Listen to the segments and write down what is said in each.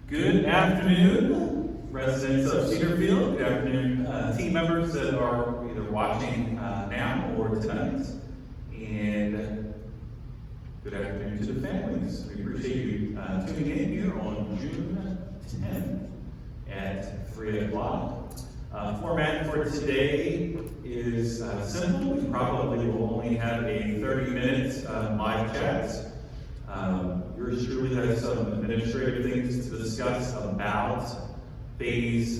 Good afternoon, residents of Cedarfield. Good afternoon, team members that are either watching now or tonight. And good afternoon to the families. We appreciate you tuning in here on June 10th at 3 o'clock. Format for today is simple. We probably will only have a 30-minute live chat. Yours truly has some administrative things to discuss about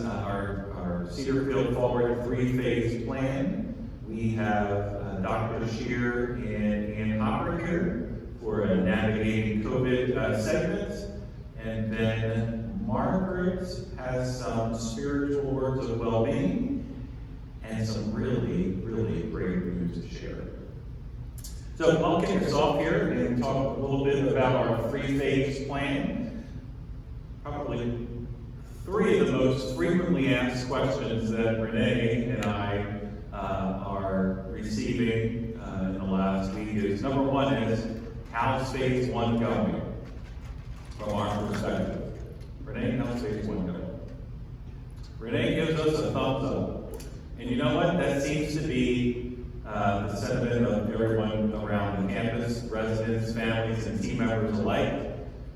our Cedarfield Forward 3-phase plan. We have Dr. Shear and Ann Hopper here for a Navigating COVID segment. And then Margaret has some spiritual words of well-being and some really, really great news to share. So I'll kick us off here and talk a little bit about our 3-phase plan. Probably 3 of the most frequently asked questions that Renee and I are receiving in the last week is, number one is, how's phase 1 going from our perspective? Renee, how's phase 1 going? Renee gives us a thumbs up. And you know what? That seems to be the sentiment of everyone around the campus, residents, families, and team members alike.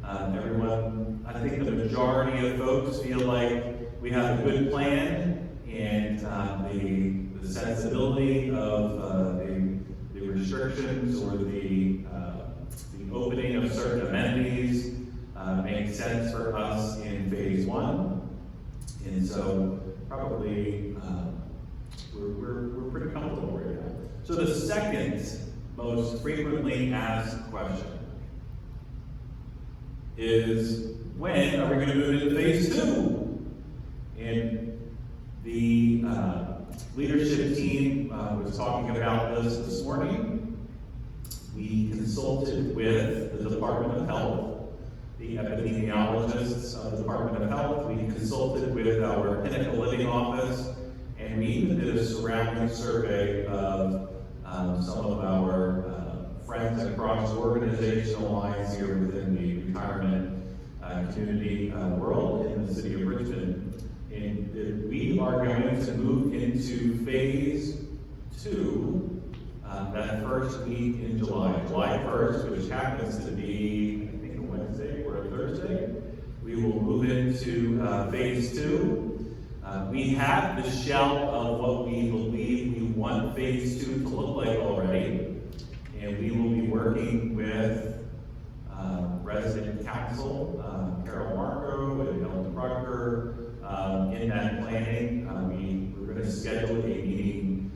Everyone, I think the majority of folks feel like we have a good plan, and the sensibility of the restrictions or the opening of certain amenities makes sense for us in phase 1. And so probably we're pretty comfortable right now. So the second most frequently asked question is, when are we going to move into phase 2? And the leadership team was talking about this morning. We consulted with the Department of Health, the epidemiologists of the Department of Health. We consulted with our Pinnacle Living Office, and we even did a surrounding survey of some of our friends across organizational lines here within the retirement community world in the city of Richmond. And we are going to move into phase 2 that first week in July. July 1st, which happens to be, I think, a Wednesday or a Thursday. We will move into phase 2. We have the shell of what we believe we want phase 2 to look like already, and we will be working with resident council, Carol Marco and Ellen Rucker, in that planning. We're going to schedule a meeting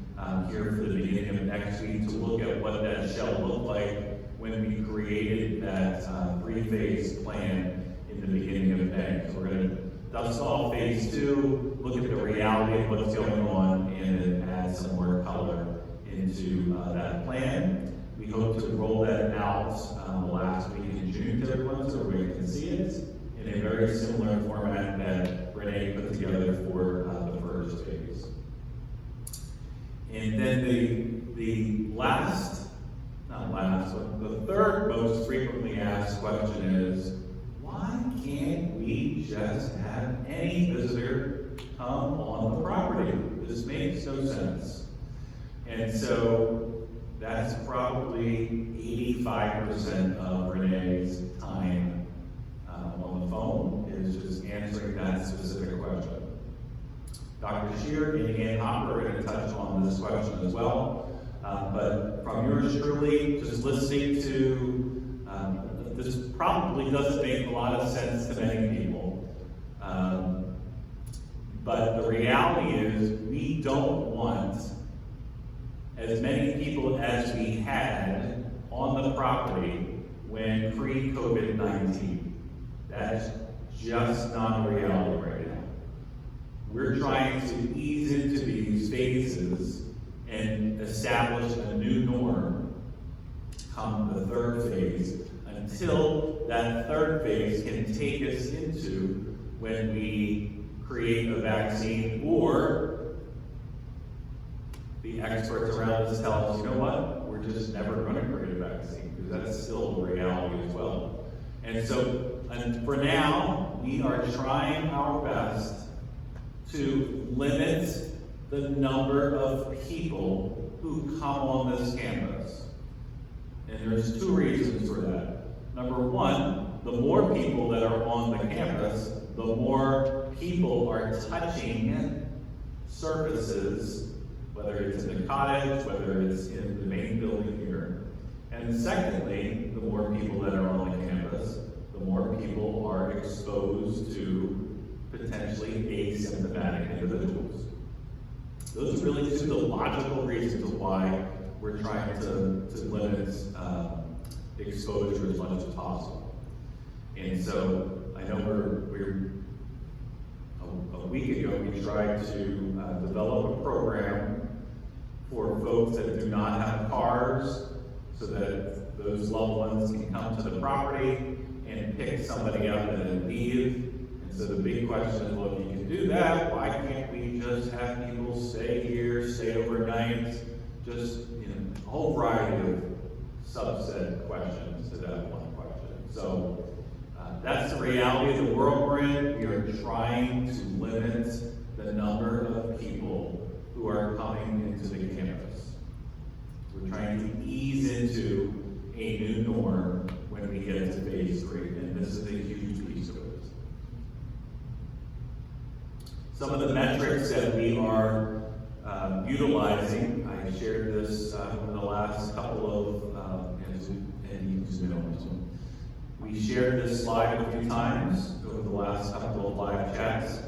here for the beginning of next week to look at what that shell looked like when we created that 3-phase plan in the beginning of May. So we're going to dust off phase 2, look at the reality of what's going on, and then add some more color into that plan. We hope to roll that out the last week in June to everyone so everybody can see it in a very similar format that Renee put together for the first phase. And then the third most frequently asked question is, why can't we just have any visitor come on the property? This makes no sense. And so that's probably 85% of Renee's time on the phone is just answering that specific question. Dr. Shear and Ann Hopper are going to touch on this question as well. But from yours truly, just listening to this probably doesn't make a lot of sense to many people. But the reality is we don't want as many people as we had on the property when pre-COVID-19. That's just not a reality right now. We're trying to ease into these phases and establish a new norm come the 3rd phase, until that 3rd phase can take us into when we create a vaccine, or the experts around us tell us, you know what, we're just never going to create a vaccine, because that's still a reality as well. And so, for now, now, we are trying our best to limit the number of people who come on this campus. And there's two reasons for that. Number one, the more people that are on the campus, the more people are touching surfaces, whether it's in the cottage, whether it's in the main building here. And secondly, the more people that are on the campus, the more people are exposed to potentially asymptomatic individuals. Those are really two of the logical reasons why we're trying to limit exposure as much as possible. And so I know we're a week ago we tried to develop a program for folks that do not have cars, so that those loved ones can come to the property and pick somebody up and then leave. And so the big question is, well, if you can do that, why can't we just have people stay here, stay overnight? Just, a whole variety of subset questions to that one question. So that's the reality of the world we're in. We are trying to limit the number of people who are coming into the campus. We're trying to ease into a new norm when we get to phase 3, and this is a huge piece of it. Some of the metrics that we are utilizing, I shared this over the last couple of, and you can zoom in on this one. We shared this slide a few times over the last couple of live chats.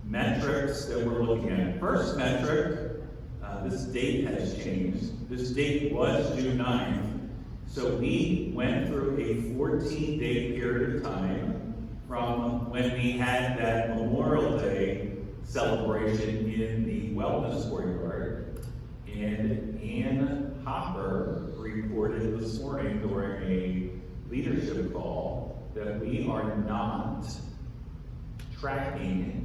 Metrics that we're looking at. First metric, this date has changed. This date was June 9th. So we went through a 14-day period of time from when we had that Memorial Day celebration in the wellness courtyard. And Ann Hopper reported this morning during a leadership call that we are not tracking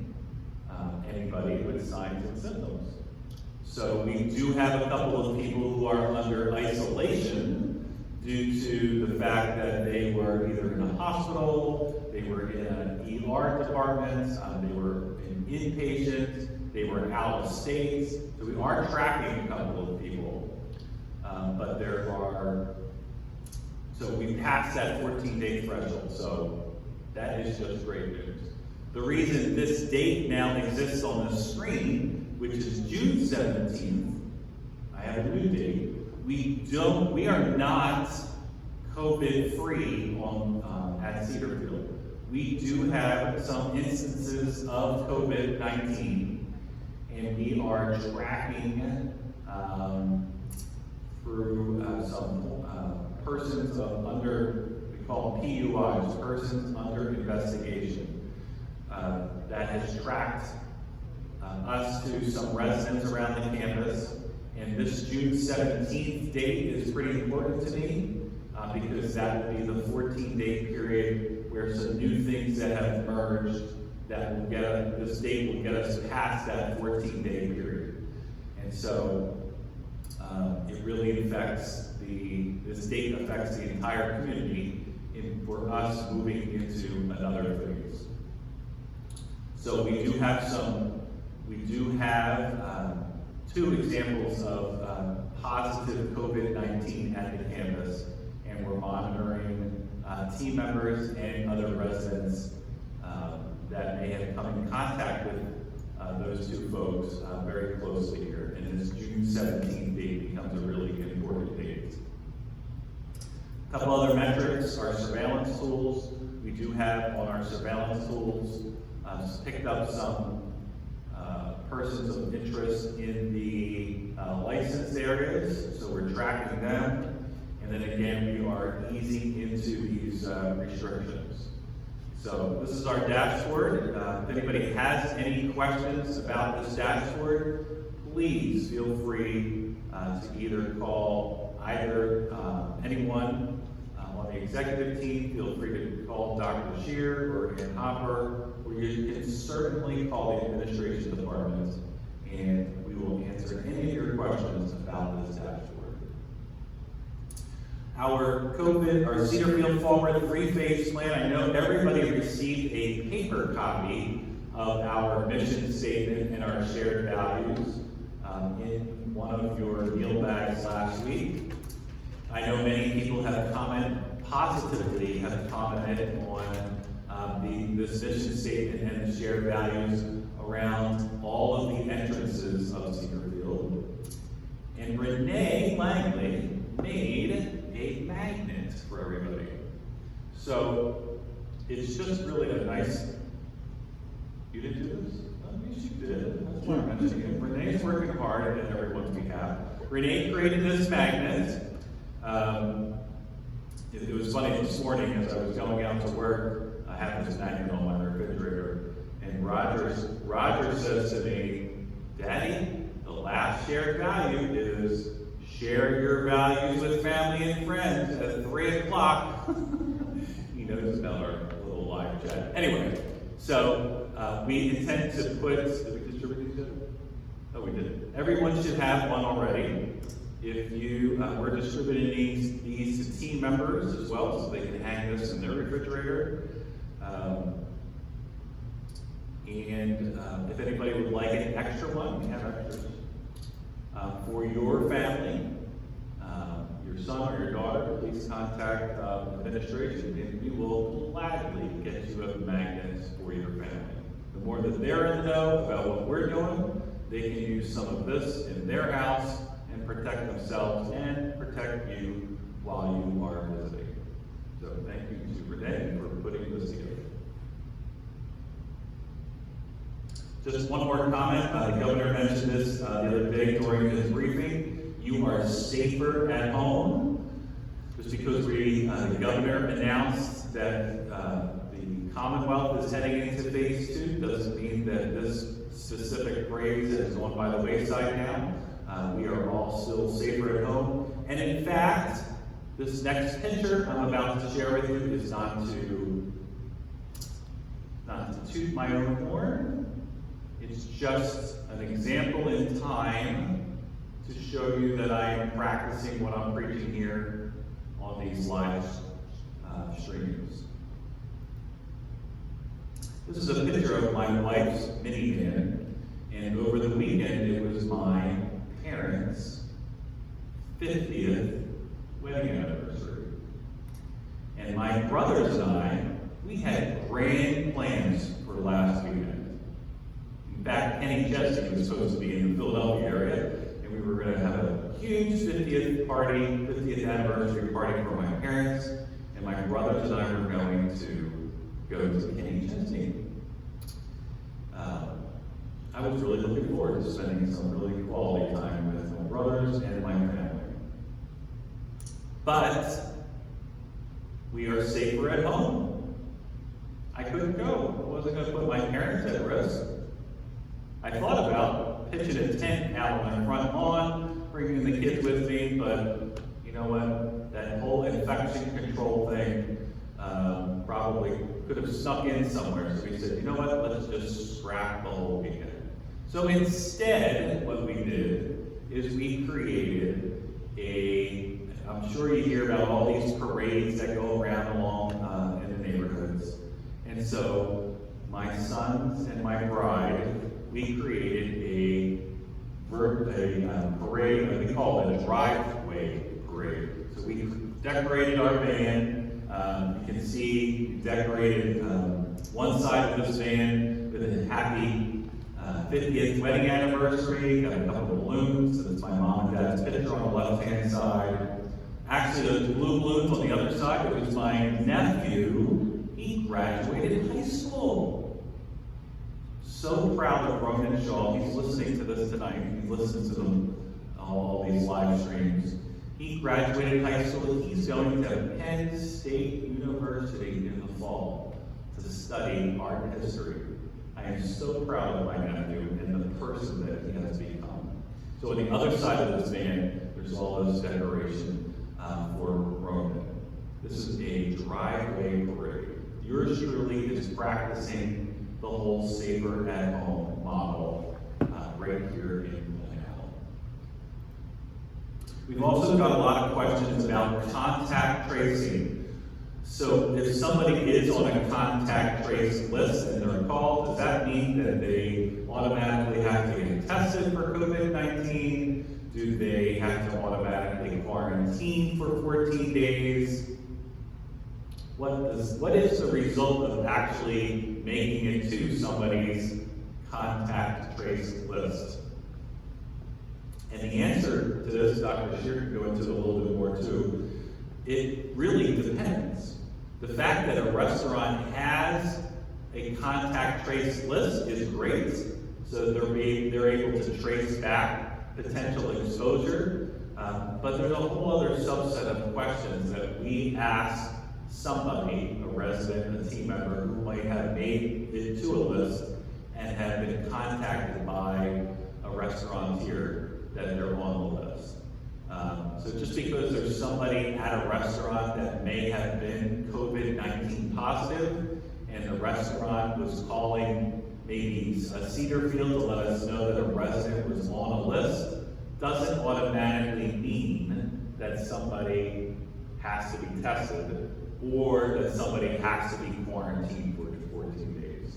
anybody with signs and symptoms. So we do have a couple of people who are under isolation due to the fact that they were either in a hospital, they were in an ER department, they were an inpatient, they were out of state. So we are tracking a couple of people, but there are, so we passed that 14-day threshold, so that is just great news. The reason this date now exists on the screen, which is June 17th, I have a new date, we are not COVID-free at Cedarfield. We do have some instances of COVID-19, and we are tracking through some persons under, we call them PUIs, persons under investigation. That has tracked us to some residents around the campus. And this June 17th date is pretty important to me because that will be the 14-day period where some new things that have emerged that will get us, this date will get us past that 14-day period. And so it really affects this date affects the entire community for us moving into another phase. So we do have two examples of positive COVID-19 at the campus, and we're monitoring team members and other residents that may have come in contact with those two folks very closely here. And this June 17th date becomes a really important date. A couple other metrics, our surveillance tools. We do have on our surveillance tools picked up some persons of interest in the licensed areas, so we're tracking them. And then again, we are easing into these restrictions. So this is our dashboard. If anybody has any questions about this dashboard, please feel free to either call anyone on the executive team. Feel free to call Dr. Bashir or Ann Hopper, or you can certainly call the administration department, and we will answer any of your questions about this dashboard. Our Cedarfield Forward three-phase plan, I know everybody received a paper copy of our mission statement and our shared values in one of your meal bags last week. I know many people have commented on this mission statement and the shared values around all of the entrances of Cedarfield. And Renee Langley made a magnet for everybody. So it's just really a nice. You didn't do this? Oh, yes, you did. That's why I'm mentioning it. Renee's working hard at everyone's behalf. Renee created this magnet. It was funny this morning as I was going out to work. I have this magnet on my refrigerator, and Roger says to me, "Daddy, the last shared value is share your values with family and friends at 3 o'clock." He knows about our little live chat. Anyway, so we intend to put. Did we distribute these? Oh, we did. Everyone should have one already. If you, we're distributing these to team members as well, so they can hang this in their refrigerator. If anybody would like an extra one, we have extras. For your family, your son or your daughter, please contact administration, and we will gladly get you a magnet for your family. The more that they're in the know about what we're doing, they can use some of this in their house and protect themselves and protect you while you are visiting. So thank you to Renee for putting this together. Just one more comment. The governor mentioned this the other day during his briefing. You are safer at home. Just because the governor announced that the Commonwealth is heading into phase 2 doesn't mean that this specific phrase is going by the wayside now. We are all still safer at home. And in fact, this next picture I'm about to share with you is not to toot my own horn. It's just an example in time to show you that I am practicing what I'm preaching here on these live streams. This is a picture of my wife's minivan, and over the weekend it was my parents' 50th wedding anniversary. And my brothers and I, we had grand plans for last weekend. In fact, Kenny Chesney was supposed to be in the Philadelphia area, and we were going to have a huge 50th anniversary party for my parents, and my brothers and I were going to go to Kenny Chesney. I was really looking forward to spending some really quality time with my brothers and my family. But we are safer at home. I couldn't go. I wasn't going to put my parents at risk. I thought about pitching a tent out on my front lawn, bringing the kids with me, but you know what? That whole infection control thing probably could have snuck in somewhere. So we said, you know what? Let's just scrap the whole weekend. So instead, what we did is we created I'm sure you hear about all these parades that go around along in the neighborhoods. And so my sons and my bride, we created a parade, we call it a driveway parade. So we decorated our van. You can see we decorated one side of this van with a happy 50th wedding anniversary, got a couple of balloons, so that's my mom and dad's picture on the left-hand side. Actually, those blue balloons on the other side, it was my nephew. He graduated high school. So proud of Roman Shaw. He's listening to this tonight. He listens to them, all these live streams. He graduated high school. He's going to Penn State University in the fall to study art history. I am so proud of my nephew and the person that he has become. So on the other side of this van, there's all this decoration for Roman. This is a driveway parade. Yours truly is practicing the whole safer at home model right here in Glen We've also got a lot of questions about contact tracing. So if somebody is on a contact trace list and they're called, does that mean that they automatically have to get tested for COVID-19? Do they have to automatically quarantine for 14 days? What is the result of actually making it to somebody's contact trace list? And the answer to this, Dr. Scheer can go into it a little bit more too. It really depends. The fact that a restaurant has a contact trace list is great, so they're able to trace back potential exposure. But there's a whole other subset of questions that we ask somebody, a resident, a team member, who might have made it to a list and have been contacted by a restaurateur that they're on the list. So just because there's somebody at a restaurant that may have been COVID-19 positive, and the restaurant was calling maybe a Cedarfield to let us know that a resident was on a list, doesn't automatically mean that somebody has to be tested or that somebody has to be quarantined for 14 days.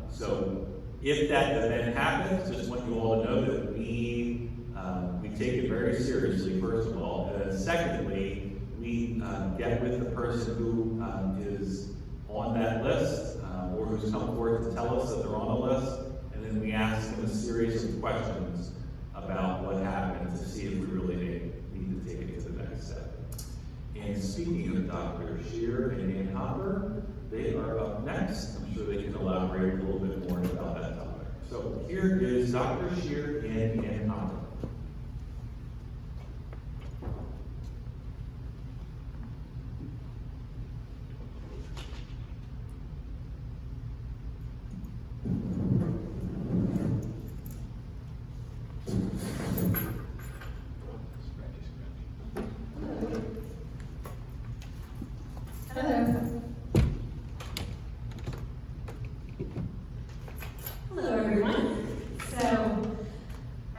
So if that event happens, just want you all to know that we take it very seriously, first of all, and then secondly, we get with the person who is on that list or who's come forward to tell us that they're on a list, and then we ask them a series of questions about what happened to see if we really need to take it to the next step. And speaking of Dr. Scheer and Ann Hopper, they are up next. I'm sure they can elaborate a little bit more about that topic. So here is Dr. Scheer and Ann Hopper. Hello, everyone. So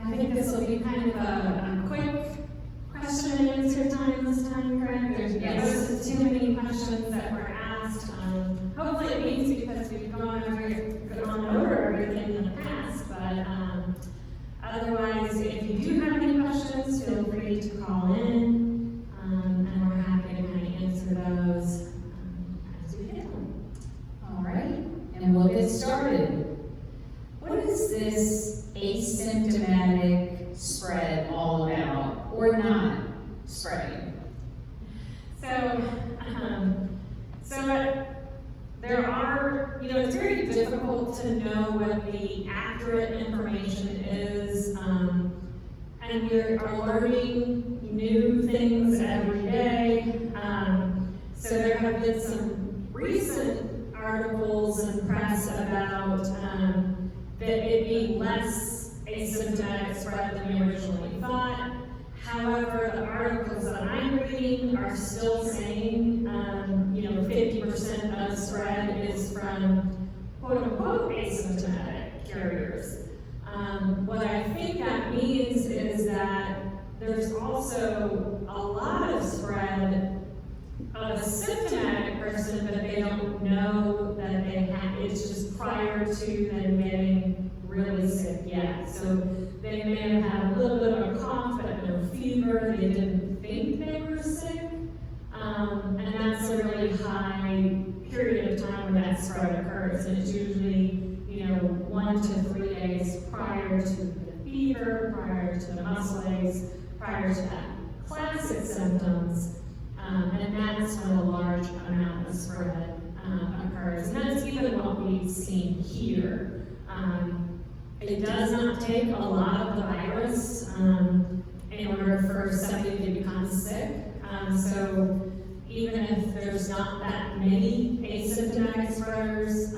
I think this will be kind of a quick question and answer time this time, correct? There wasn't too many questions that were asked. Hopefully it means because we've gone over everything in the past, but otherwise, if you do have any questions, feel free to call in, and we're happy to kind of answer those as we get them. All right, and we'll get started. What is this asymptomatic spread all about, or not spreading? So there are, it's very difficult to know what the accurate information is, and we are learning new things every day. So there have been some recent articles and press about that it being less asymptomatic spread than we originally thought. However, the articles that I'm reading are still saying, 50% of spread is from quote-unquote asymptomatic carriers. What I think that means is that there's also a lot of spread of a symptomatic person, but they don't know that they have, it's just prior to them getting really sick yet. So they may have had a little bit of a cough, but no fever, they didn't think they were sick. And that's a really high period of time when that spread occurs. And it's usually, 1 to 3 days prior to the fever, prior to the muscle aches, prior to that classic symptoms. And that's when a large amount of spread occurs. And that's even what we've seen here. It does not take a lot of the virus in order for somebody to become sick. So even if there's not that many asymptomatic spreaders,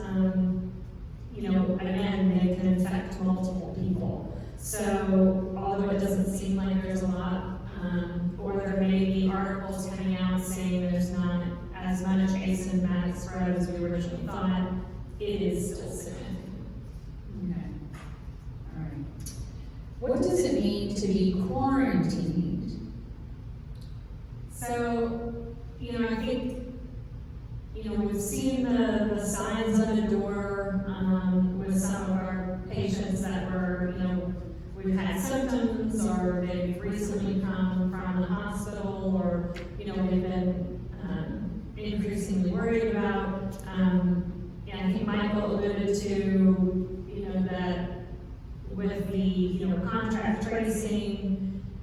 again, they can infect multiple people. So although it doesn't seem like there's a lot, or there may be articles coming out saying there's not as much asymptomatic spread as we originally thought, it is still significant. Okay. All right. What does it mean to be quarantined? So, I think, we've seen the signs on the door, with some of our patients that were, we've had symptoms, or they've recently come from the hospital, or, we've been, increasingly worried about. I think Michael alluded to, that with the, contact tracing,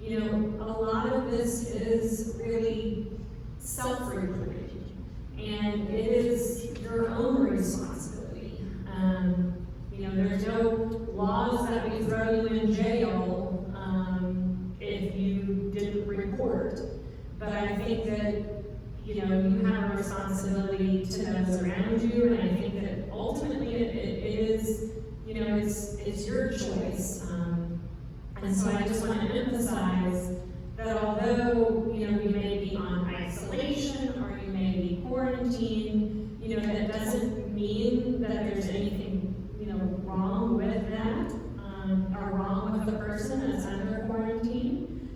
a lot of this is really self-recruiting, and it is your own responsibility. There's no laws that we throw you in jail, if you didn't report, but I think that, you have a responsibility to those around you, and I think that ultimately it is, it's your choice. And so I just want to emphasize that although, you may be on isolation, or you may be quarantined, that doesn't mean that there's anything, wrong with that, or wrong with the person that's under quarantine.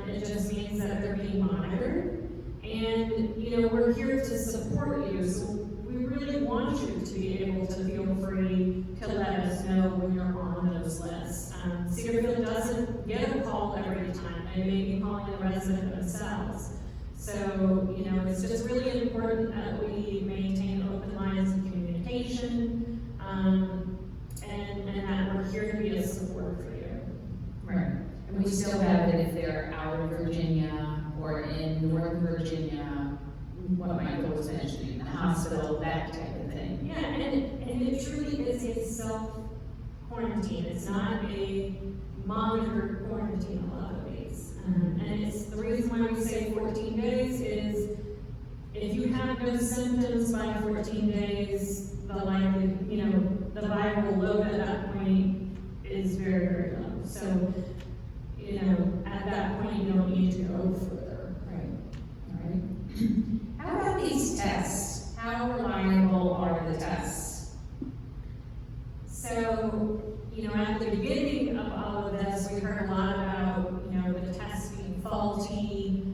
It just means that they're being monitored. And, we're here to support you, so we really want you to be able to feel free to let us know when you're on those lists. Cedarfield doesn't get a call every time. They may be calling the resident themselves. So, it's just really important that we maintain open lines of communication, and that we're here to be a support for you. Right. And we still have it if they're out of Virginia or in Northern Virginia, what Michael was mentioning, the hospital, that type of thing. Yeah, and it truly is a self-quarantine. It's not a monitored quarantine a lot of ways. And it's the reason why we say 14 days is if you have no symptoms by 14 days, the likely, the viral load at that point is very, very low. So, at that point, you don't need to go further. Right. All right. How about these tests? How reliable are the tests? So, at the beginning of all of this, we heard a lot about, the tests being faulty,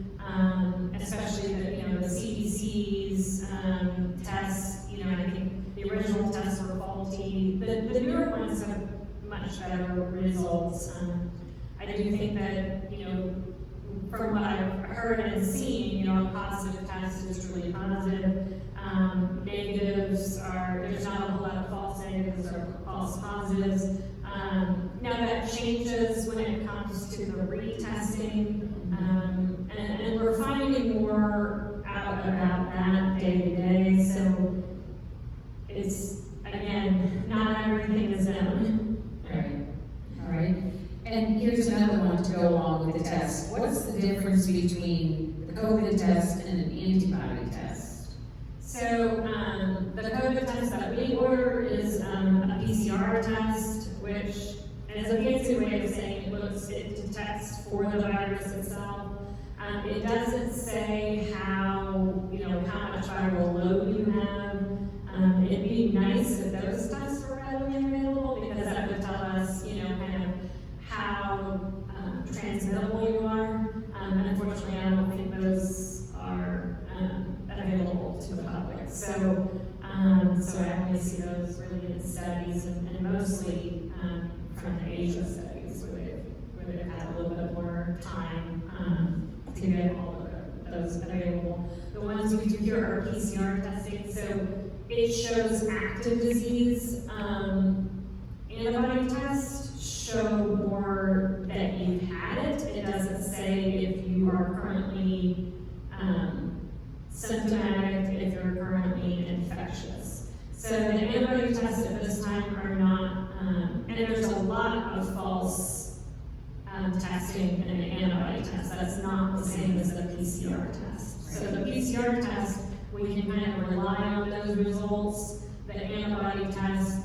especially the CDC's tests. I think the original tests were faulty. The newer ones have much better results. I do think that, from what I've heard and seen, a positive test is truly positive. Negatives there's not a whole lot of false negatives or false positives. Now that changes when it comes to the retesting, and we're finding more out about that day to day, so it's, again, not everything is known. Right. All right. And here's another one to go along with the test. What's the difference between the COVID test and an antibody test? So, the COVID test that we order is a PCR test, which is a fancy way of saying it detects for the virus itself. It doesn't say how much viral load you have. It'd be nice if those tests were readily available, because that would tell us, kind of how transmittable you are. Unfortunately, I don't think those are available to the public. So I only see those really in studies, and mostly from the Asia studies, where they've had a little bit more time to get all of those available. The ones we do here are PCR testing, so it shows active disease. Antibody tests show more that you've had it. It doesn't say if you are currently symptomatic, if you're currently infectious. So the antibody tests at this time are not, and there's a lot of false testing in an antibody test. That's not the same as a PCR test. So the PCR test, we can kind of rely on those results. The antibody test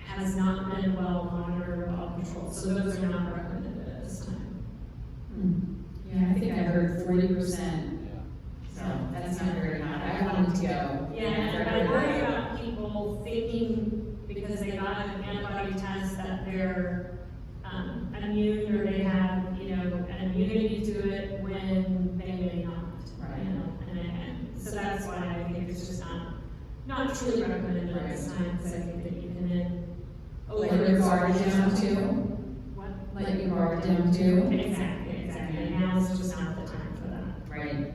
has not been well monitored or well controlled, so those are not recommended at this time. Yeah, I think I heard 40%. So that's not very high. I wanted to go. Yeah, and I worry about people thinking because they got an antibody test that they're immune, or they have, an immunity to it when they may not. Right. not truly recommended at this time, because I think that you can then. Let your guard down too. What? Let your guard down too. Exactly. Now is just not the time for that. Right.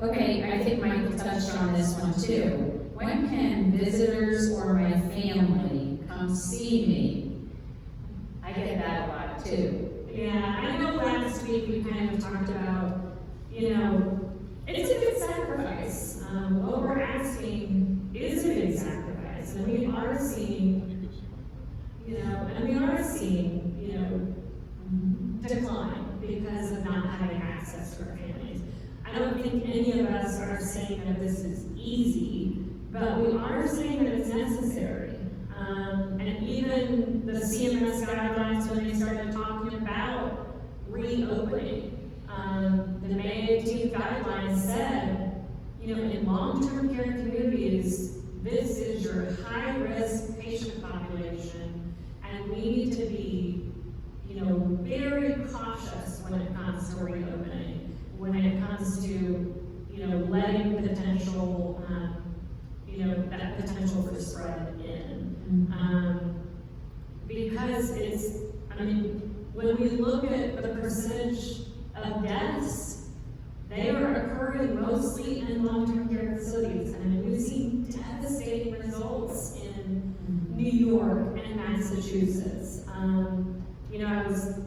Okay, I think Michael touched on this one too. When can visitors or my family come see me? I get that a lot too. Yeah, I know last week we kind of talked about, it's a big sacrifice. What we're asking is a big sacrifice, and we are seeing, decline because of not having access to our families. I don't think any of us are saying that this is easy, but we are saying that it's necessary. And even the CMS guidelines, when they started talking about reopening, the May 18th guidelines said, in long-term care communities, this is your high-risk patient population, and we need to be, very cautious when it comes to reopening, when it comes to, letting potential, that potential for spread in. Because when we look at the percentage of deaths, they are occurring mostly in long-term care facilities. We've seen devastating results in New York and Massachusetts. I was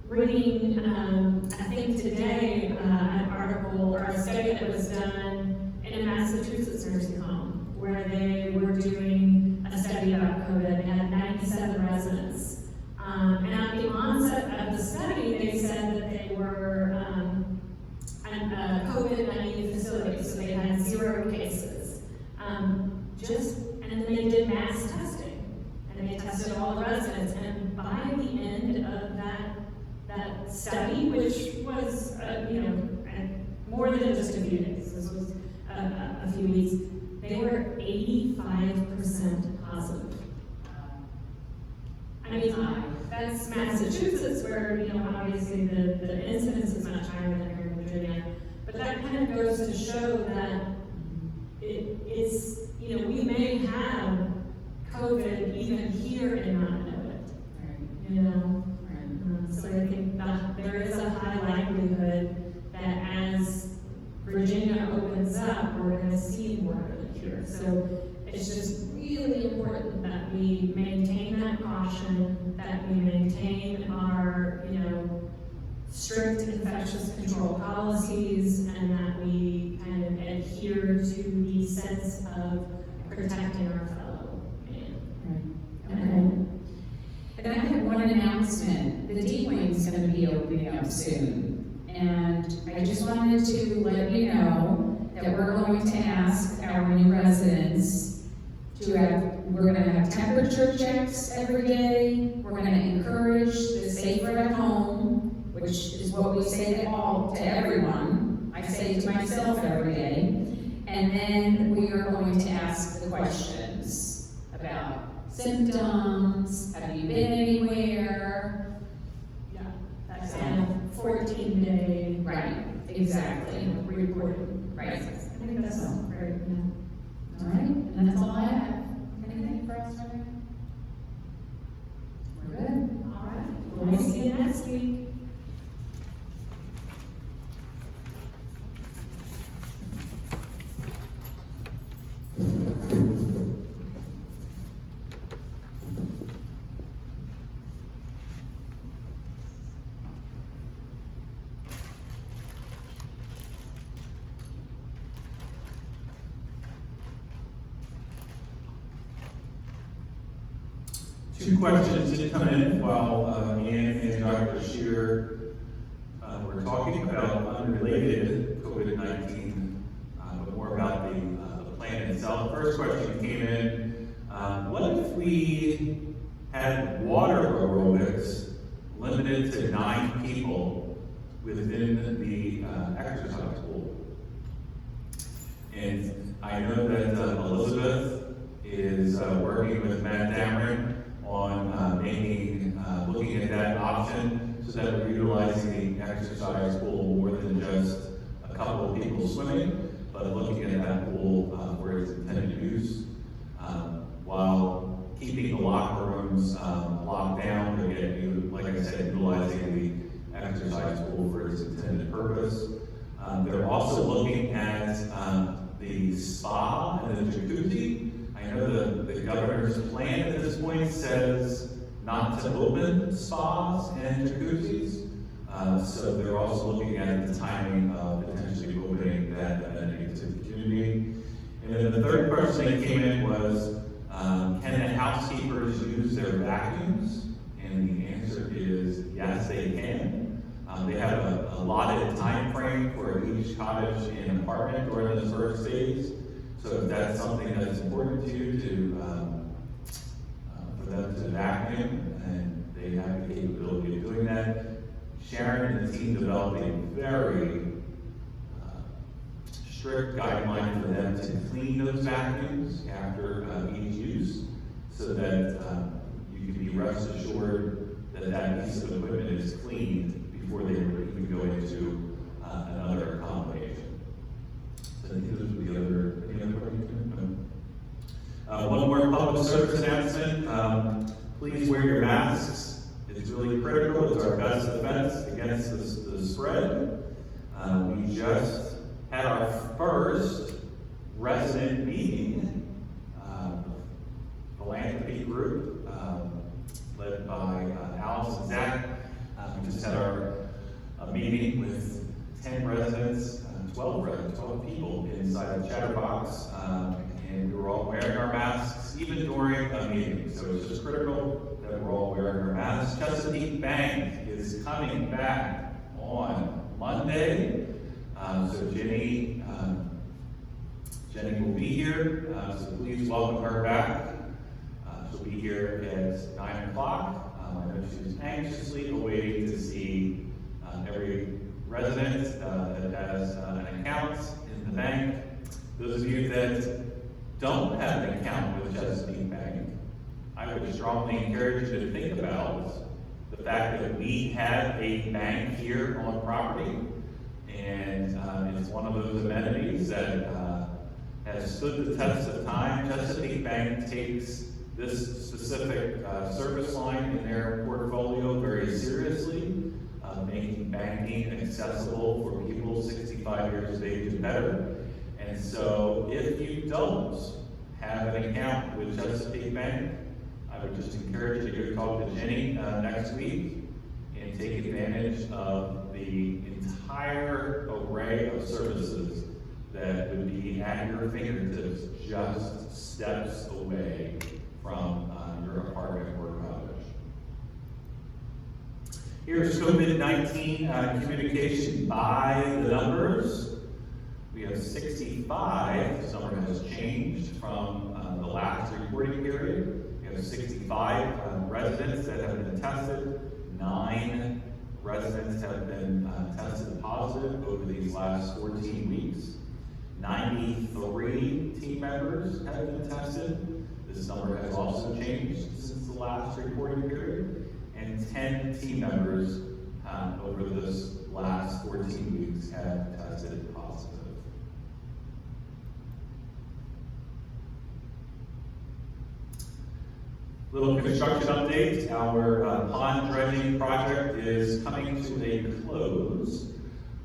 reading, I think today, an article or a study that was done in a Massachusetts nursing home where they were doing a study about COVID. They had 97 residents. And at the onset of the study, they said that they were a COVID-19 facility, so they had 0 cases. And then they did mass testing, and they tested all the residents. And by the end of that study, which was more than just a few days, this was a few weeks, they were 85% positive. That's Massachusetts, where obviously the incidence is much higher than here in Virginia. But that kind of goes to show that it's we may have COVID even here and not know it. So I think that there is a high likelihood that as Virginia opens up, we're going to see more of it here. So it's just really important that we maintain that caution, that we maintain our, strict infectious control policies, and that we kind of adhere to the sense of protecting our fellow man. Okay. And I have one announcement. The D-Wing is going to be opening up soon. And I just wanted to let you know that we're going to ask our new residents we're going to have temperature checks every day. We're going to encourage the safer at home, which is what we say to everyone. I say it to myself every day. And then we are going to ask the questions about symptoms, have you been anywhere? Yeah, that's kind of 14-day. Right, exactly. Reporting. Right. I think that's great. All right, and that's all I have. Anything for us, Mary? We're good. All right. We'll see you next week. Two questions did come in while Ann and Dr. Shear were talking about unrelated COVID-19, but more about the plan itself. First question came in, what if we had water aerobics limited to 9 people within the exercise pool? And I know that Elizabeth is working with Matt Dameron on looking at that option so that we're utilizing the exercise pool more than just a couple of people swimming. But but looking at that pool for its intended use, while keeping the locker rooms locked down, but yet, like I said, utilizing the exercise pool for its intended purpose. They're also looking at the spa and the jacuzzi. I know the governor's plan at this point says not to open spas and jacuzzis. So they're also looking at the timing of potentially opening that amenity to the community. And then the third question that came in was, can the housekeepers use their vacuums? And the answer is yes, they can. They have a allotted time frame for each cottage and apartment during the first phase. So if that's something that's important to you for them to vacuum, and they have the capability of doing that. Sharon and the team developed a very strict guideline for them to clean those vacuums after each use, so that you can be rest assured that that piece of equipment is cleaned before they would even go into another accommodation. So I think those would be any other questions? One more public service announcement. Please wear your masks. It's really critical. It's our best defense against the spread. We just had our first resident meeting, philanthropy group, led by Alice and Zach. We just had our meeting with 10 residents, 12 people inside of Chatterbox, and we were all wearing our masks even during a meeting. So it's just critical that we're all wearing our masks. Chesapeake Bank is coming back on Monday. So Jenny will be here, so please welcome her back. She'll be here at 9 o'clock. I know she's anxiously awaiting to see every resident that has an account in the bank. Those of you that don't have an account with Chesapeake Bank, I would strongly encourage you to think about the fact that we have a bank here on property, and it's one of those amenities that has stood the test of time. Chesapeake Bank takes this specific service line in their portfolio very seriously, making banking accessible for people 65 years of age and better. And so if you don't have an account with Chesapeake Bank, I would just encourage you to go talk to Jenny next week and take advantage of the entire array of services that would be at your fingertips, just steps away from your apartment or cottage. Here's COVID-19 communication by the numbers. We have 65, this number has changed from the last reporting period. We have 65 residents that have been tested. 9 residents have been tested positive over these last 14 weeks. 93 team members have been tested. This number has also changed since the last reporting period. And 10 team members over this last 14 weeks have tested positive. Little construction update. Our pond dredging project is coming to a close.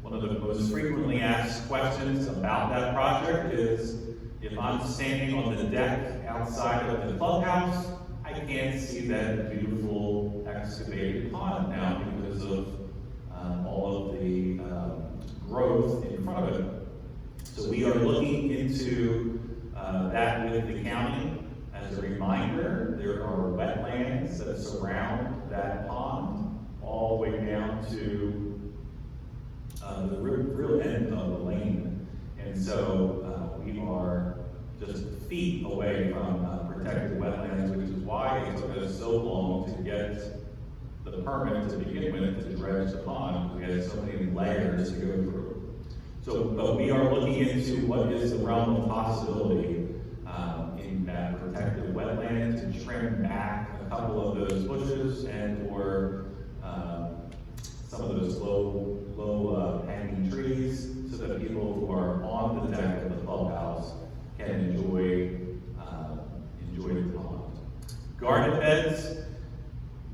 One of the most frequently asked questions about that project is, if I'm standing on the deck outside of the clubhouse, I can't see that beautiful excavated pond now because of all of the growth in front of it. So we are looking into that with the county. As a reminder, there are wetlands that surround that pond all the way down to the real end of the lane. And so we are just feet away from protected wetlands, which is why it took us so long to get the permit to begin with to dredge the pond. We had so many layers to go through. So, but we are looking into what is the realm of possibility in that protected wetland to trim back a couple of those bushes and or some of those low hanging trees, so that people who are on the deck of the clubhouse can enjoy the pond. Garden beds,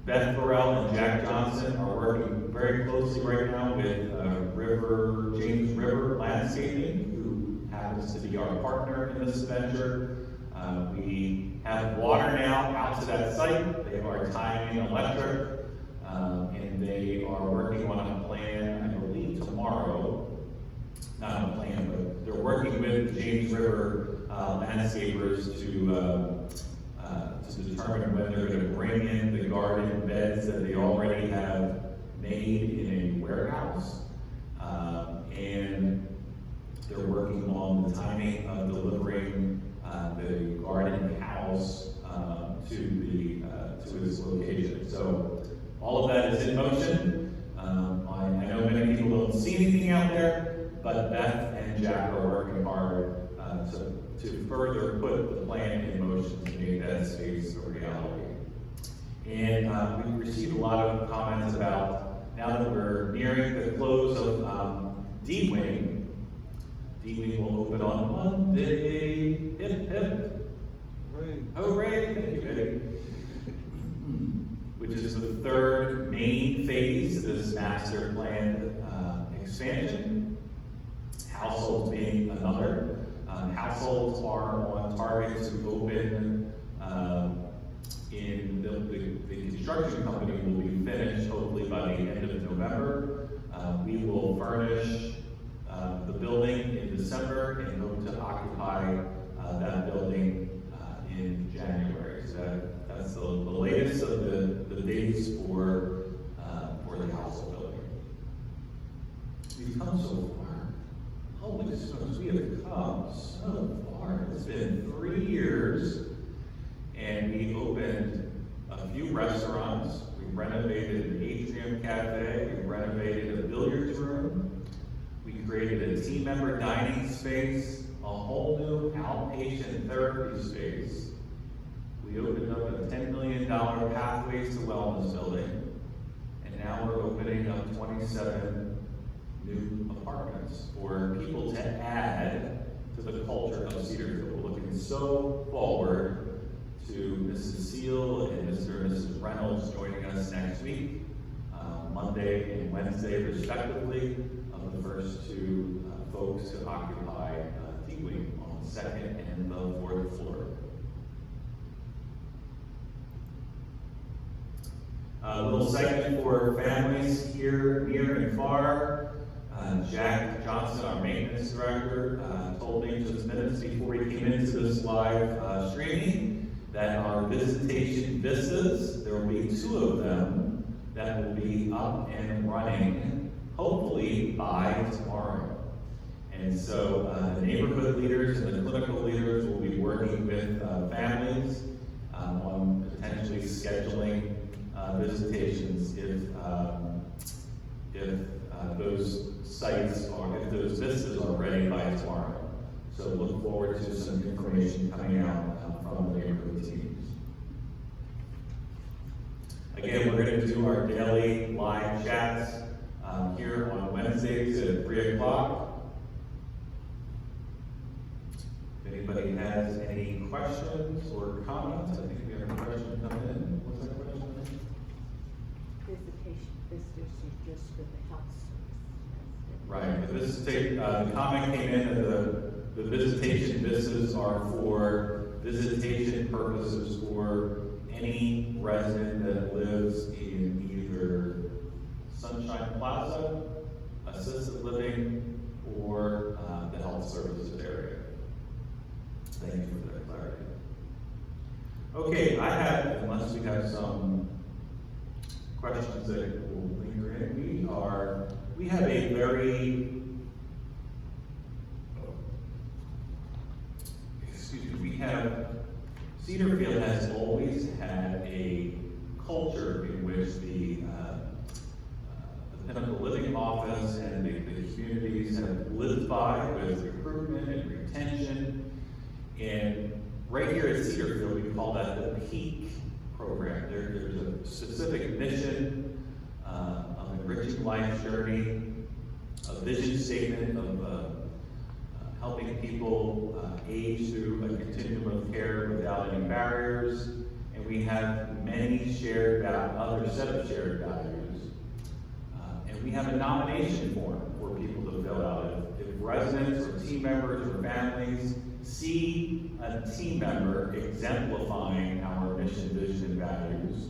Beth Burrell and Jack Johnson are working very closely right now with James River Landscaping, who happens to be our partner in this venture. We have water now out to that site. They are tying in electric, and they are working on a plan, I believe tomorrow, not a plan, but they're working with the James River landscapers to determine when they're going to bring in the garden beds that they already have made in a warehouse. And they're working on the timing of delivering the garden house to its location. So all of that is in motion. I know many people don't see anything out there, but Beth and Jack are working hard to further put the plan in motion to make that space a reality. And we've received a lot of comments about, now that we're nearing the close of D-Wing. D-Wing will open on Monday. Hip, hip. Hooray, thank you, Eddie. Which is the third main phase of this master plan expansion. Households being another. Households are on target to open in the construction company will be finished hopefully by the end of November. We will furnish the building in December and hope to occupy that building in January. So that's the latest of the dates for the household building. We've come so far. Holy smokes, we have come so far. It's been 3 years, and we opened a few restaurants. We renovated an atrium cafe. We renovated a billiards room. We created a team member dining space, a whole new outpatient therapy space. We opened up a $10 million Pathways to Wellness building, and now we're opening up 27 new apartments for people to add to the culture of Cedarfield. We're looking so forward to Mrs. Seal and Mr. and Mrs. Reynolds joining us next week, Monday and Wednesday respectively, of the first two folks to occupy D-Wing on the second and the fourth floor. A little segment for families here, near and far. Jack Johnson, our maintenance director, told me just minutes before he came into this live streaming that our visitation vistas, there will be 2 of them that will be up and running, hopefully by tomorrow. And so the neighborhood leaders and the clinical leaders will be working with families on potentially scheduling visitations if those sites are, if those vistas are ready by tomorrow. So look forward to some information coming out from the neighborhood teams. Again, we're going to do our daily live chats here on Wednesdays at 3 o'clock. If anybody has any questions or comments, I think we have a question coming in. What's that question? Visitation visitors are just for the health service. Right, the comment came in that the visitation vistas are for visitation purposes for any resident that lives in either Sunshine Plaza, assisted living, or the health services area. Thank you for that clarity. Okay, unless we have some questions that will linger in, we have a very, Cedarfield has always had a culture in which the Pinnacle Living Office and the communities have lived by with recruitment and retention. And right here at Cedarfield, we call that the PEAK program. There's a specific mission of enriching life's journey a vision statement of helping people age through a continuum of care without any barriers. And we have many other set of shared values. And we have a nomination form for people to fill out. If residents or team members or families see a team member exemplifying our mission, vision, and values,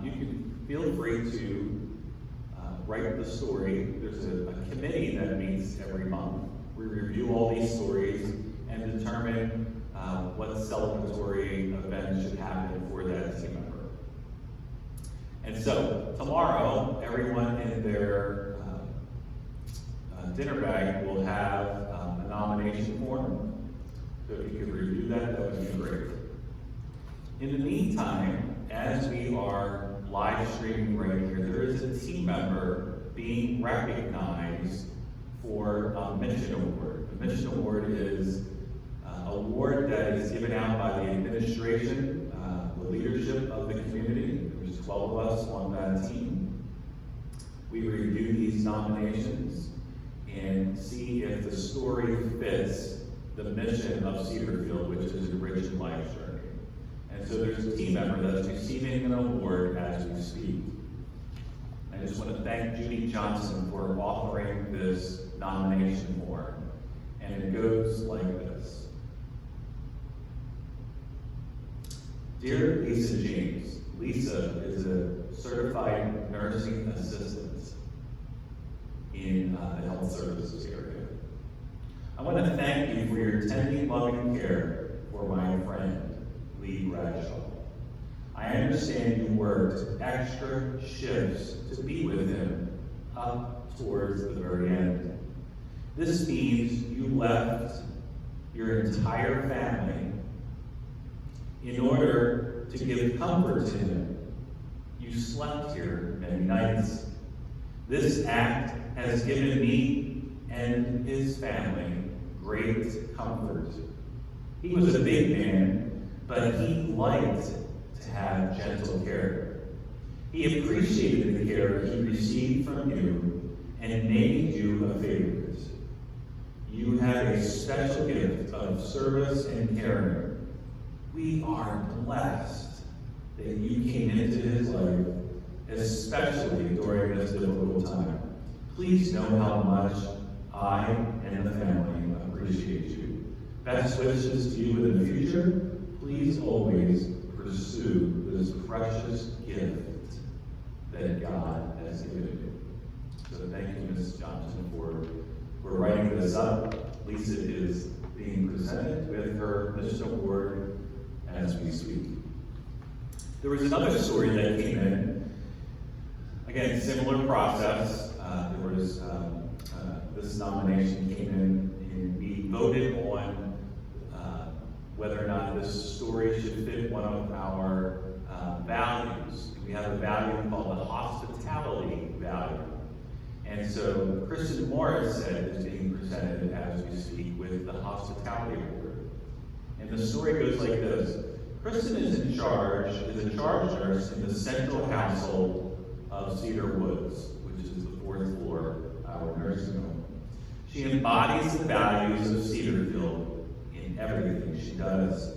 you can feel free to write the story. There's a committee that meets every month. We review all these stories and determine what celebratory event should happen for that team member. And so tomorrow, everyone in their dinner bag will have a nomination form. So if you could review that, that would be great. In the meantime, as we are live streaming right here, there is a team member being recognized for a mission award. The mission award is an award that is given out by the administration, the leadership of the community. There's 12 of us on that team. We review these nominations and see if the story fits the mission of Cedarfield, which is a rich life journey. And so there's a team member that's receiving an award as we speak. I just want to thank Judy Johnson for authoring this nomination form. And it goes like this. Dear Lisa James, Lisa is a certified nursing assistant in the health services area. I want to thank you for your tending, loving care for my friend, Lee Bradshaw. I understand you worked extra shifts to be with him up towards the very end. This means you left your entire family in order to give comfort to him. You slept here many nights. This act has given me and his family great comfort. He was a big man, but he liked to have gentle care. He appreciated the care he received from you and made you a favorite. You have a special gift of service and caring. We are blessed that you came into his life, especially during this difficult time. Please know how much I and the family appreciate you. Best wishes to you in the future. Please always pursue this precious gift that God has given you. So thank you, Ms. Johnson, for writing this up. Lisa is being presented with her mission award as we speak. There was another story that came in. Again, similar process. This nomination came in, and we voted on whether or not this story should fit one of our values. We have a value called the hospitality value. And so Kristen Morris said is being presented as we speak with the hospitality award. And the story goes like this. Kristen is a charge nurse in the central household of Cedar Woods, which is the 4th floor, our nursing home. She embodies the values of Cedarfield in everything she does.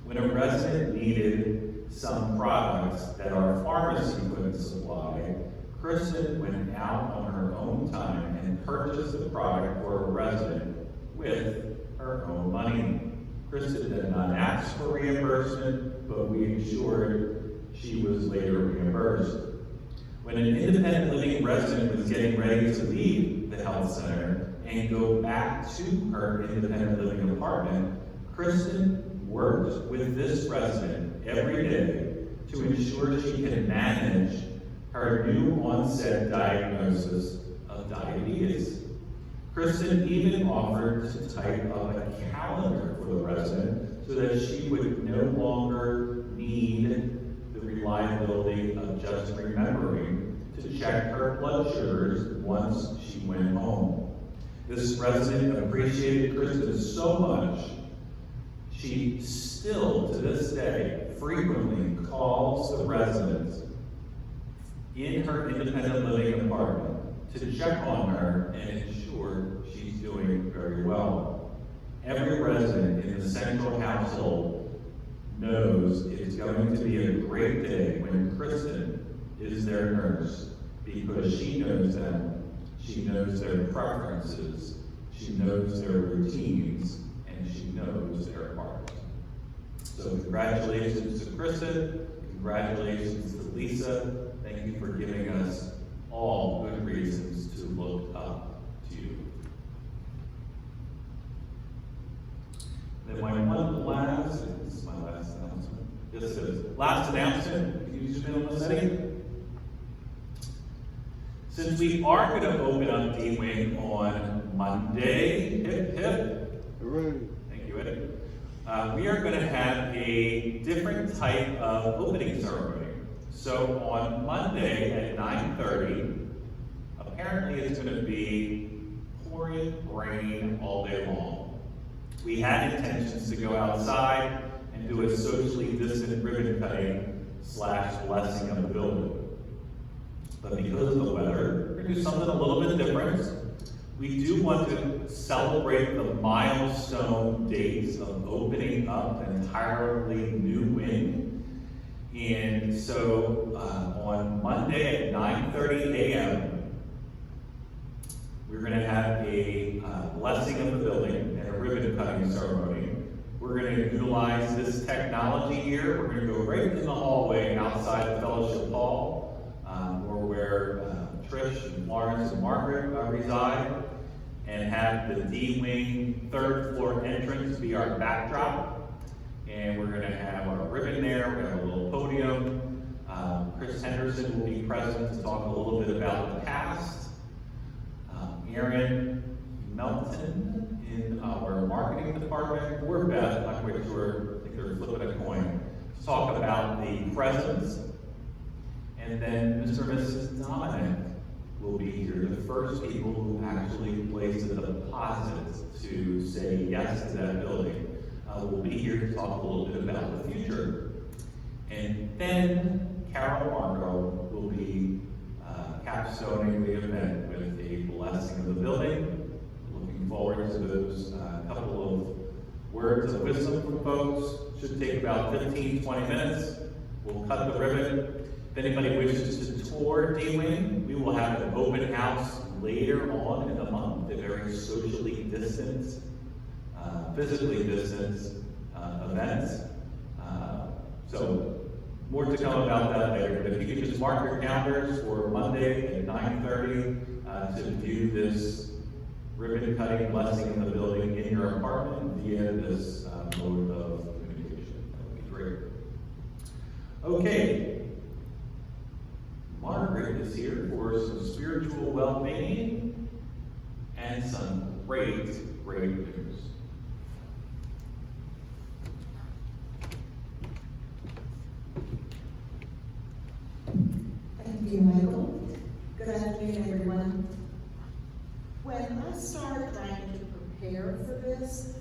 When a resident needed some products that our pharmacy couldn't supply, Kristen went out on her own time and purchased the product for a resident with her own money. Kristen did not ask for reimbursement, but we ensured she was later reimbursed. When an independent living resident was getting ready to leave the health center and go back to her independent living apartment, Kristen worked with this resident every day to ensure she can manage her new onset diagnosis of diabetes. Kristen even offered to type up a calendar for the resident so that she would no longer need the reliability of just remembering to check her blood sugars once she went home. This resident appreciated Kristen so much, she still to this day frequently calls the residents in her independent living apartment to check on her and ensure she's doing very well. Every resident in the Central household knows it's going to be a great day when Kristen is their nurse, because she knows them, she knows their preferences, she knows their routines, and she knows their heart. So congratulations to Kristen, congratulations to Lisa, thank you for giving us all good reasons to look up to you. Then this is my last announcement. Yes, it is. Last announcement, can you zoom in on the setting? Since we are going to open up D-Wing on Monday, hip hip. Hooray. Thank you, Eddie. We are going to have a different type of opening ceremony. So on Monday at 9:30, apparently it's going to be pouring rain all day long. We had intentions to go outside and do a socially distant ribbon cutting / blessing of the building. But because of the weather, we're going to do something a little bit different. We do want to celebrate the milestone dates of opening up an entirely new wing. And so on Monday at 9:30 a.m., we're going to have a blessing of the building and a ribbon cutting ceremony. We're going to utilize this technology here. We're going to go right in the hallway outside the fellowship hall, or where Trish and Florence and Margaret reside, and have the D-Wing third floor entrance be our backdrop. And we're going to have our ribbon there, we're going to have a little podium. Chris Henderson will be present to talk a little bit about the past. Aaron Melton in our marketing department, or Beth, I'm not quite sure, I think they're flipping a coin, to talk about the present. And then Mr. and Mrs. Dominic will be here, the first people who actually placed a deposit to say yes to that building. Will be here to talk a little bit about the future. And then Carol Marco will be capstoning the event with a blessing of the building. Looking forward to those couple of words of wisdom from folks. Should take about 15-20 minutes. We'll cut the ribbon. If anybody wishes to tour D-Wing, we will have an open house later on in the month, a very socially distant, physically distant event. So more to come about that later. But if you could just mark your calendars for Monday at 9:30 to view this ribbon cutting blessing in the building in your apartment via this mode of communication. That would be great. Okay. Margaret is here for some spiritual well-being and some great news. Thank you, Michael. Good afternoon, everyone. When I started trying to prepare for this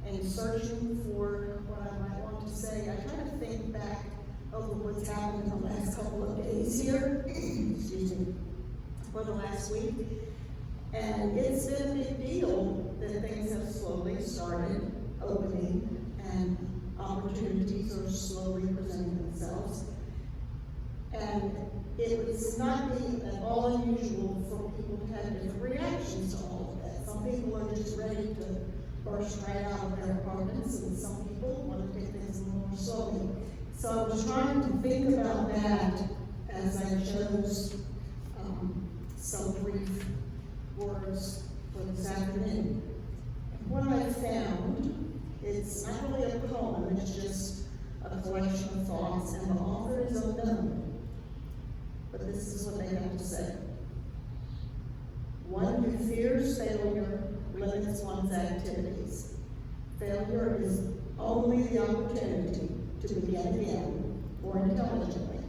and searching for what I might want to say, I tried to think back over what's happened in the last couple of days here, excuse me, for the last week. And it's been a big deal that things have slowly started opening and opportunities are slowly presenting themselves. And it was not at all unusual for people to have different reactions to all of that. Some people are just ready to burst right out of their apartments, and some people want to take things a little more slowly. So I was trying to think about that as I chose some brief words for this afternoon. And what I found, it's not really a poem, it's just a collection of thoughts, and the author is unknown. But this is what they have to say. One who fears failure limits one's activities. Failure is only the opportunity to begin again, more intelligently.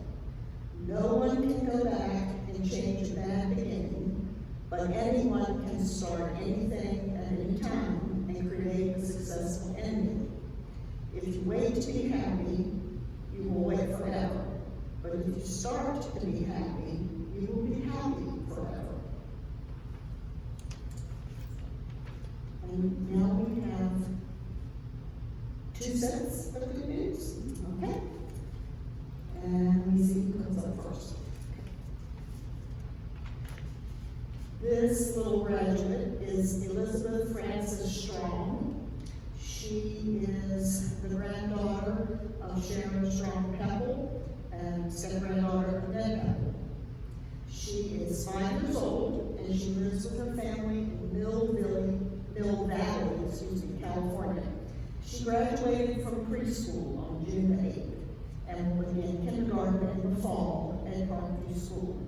No one can go back and change a bad beginning, but anyone can start anything at any time and create a successful ending. If you wait to be happy, you will wait forever. But if you start to be happy, you will be happy forever. cents of good news? Okay. And let me see who comes up first. This little graduate is Elizabeth Frances Strong. She is the granddaughter of Sharon Strong Pepple and step-granddaughter of Ned Pepple. She is 5 years old and she lives with her family in Mill Valley, California. She graduated from preschool on June 8th and will begin kindergarten in the fall at Parkview School.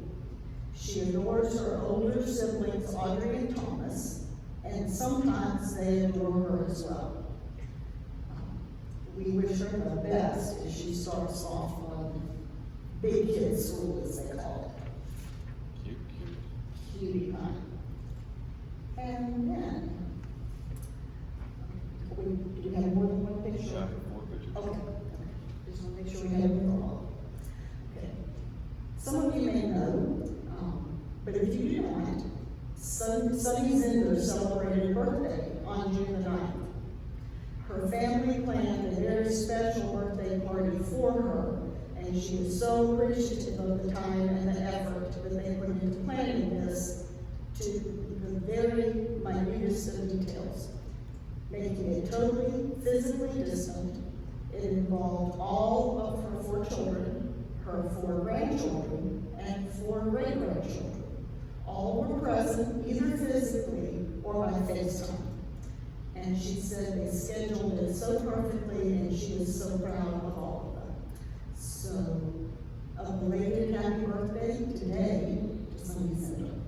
She adores her older siblings, Audrey and Thomas, and sometimes they adore her as well. We wish her the best as she starts off on big kid school, as they call it. Cutie pie. And then, do we have more than one picture? Okay. Just want to make sure we have them all. Okay. Some of you may know, but if you do not, Sunny Zinder celebrated her birthday on June the 9th. Her family planned a very special birthday party for her, and she is so appreciative of the time and the effort that they put into planning this to the very minutest of details, making it totally physically distant. It involved all of her 4 children, her 4 grandchildren, and 4 great-grandchildren. All were present, either physically or by FaceTime. And she said they scheduled it so perfectly, and she is so proud of all of them. So, a belated happy birthday today to Sunny Zinder.